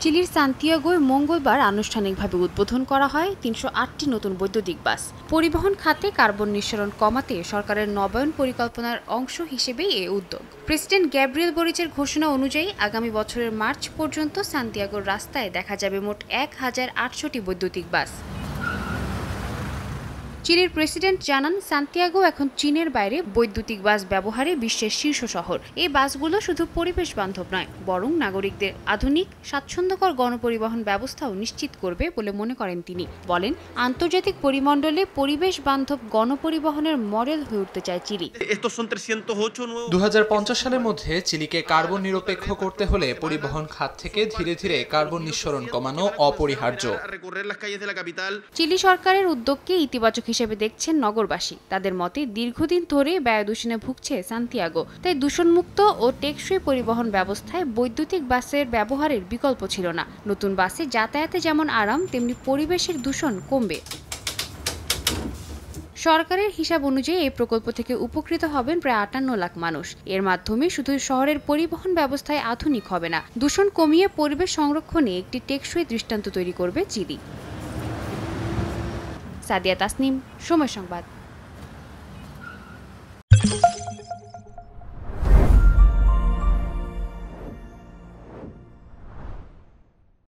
চিলির সান্তিয়াগোয় মঙ্গলবার আনুষ্ঠানিকভাবে উদ্বোধন করা হয় ৩০৮টি নতুন বৈদ্যুতিক বাস। পরিবহন খাতে কার্বন নিঃসরণ কমাতে সরকারের নবায়ন পরিকল্পনার অংশ হিসেবেই এ উদ্যোগ। প্রেসিডেন্ট গ্যাব্রিয়েল বরিচের ঘোষণা অনুযায়ী আগামী বছরের মার্চ পর্যন্ত সান্তিয়াগোর রাস্তায় দেখা যাবে মোট ১,৮০০টি বৈদ্যুতিক বাস। চিলির প্রেসিডেন্ট জানান, সান্তিয়াগো এখন চীনের বাইরে বৈদ্যুতিক বাস ব্যবহারে বিশ্বের শীর্ষ শহর। এই বাসগুলো শুধু পরিবেশ বান্ধব নয়, বরং নাগরিকদের আধুনিক স্বাচ্ছন্দ্যকর গণপরিবহন ব্যবস্থাও নিশ্চিত করবে বলে মনে করেন তিনি। বলেন, আন্তর্জাতিক পরিমণ্ডলে পরিবেশ বান্ধব গণপরিবহনের মডেল হয়ে উঠতে চায় চিলি। ২০৫০ সালের মধ্যে চিলিকে কার্বন নিরপেক্ষ করতে হলে পরিবহন খাত থেকে ধীরে ধীরে কার্বন নিঃসরণ কমানো অপরিহার্য। চিলি সরকারের উদ্যোগকে ইতিবাচক হিসেবে দেখছেন নগরবাসী। তাদের মতে, দীর্ঘদিন ধরে বায়ু দূষণে ভুগছে সান্তিয়াগো, তাই দূষণমুক্ত ও টেকসই পরিবহন ব্যবস্থায় বৈদ্যুতিক বাসের ব্যবহারের বিকল্প ছিল না। নতুন বাসে যাতায়াতে যেমন আরাম, তেমনি পরিবেশের দূষণ কমবে। সরকারের হিসাব অনুযায়ী এই প্রকল্প থেকে উপকৃত হবেন প্রায় ৫৮ লাখ মানুষ। এর মাধ্যমে শুধু শহরের পরিবহন ব্যবস্থায় আধুনিক হবে না, দূষণ কমিয়ে পরিবেশ সংরক্ষণে একটি টেকসই দৃষ্টান্ত তৈরি করবে চিলি। সাদিয়া তাসনিম, সময় সংবাদ।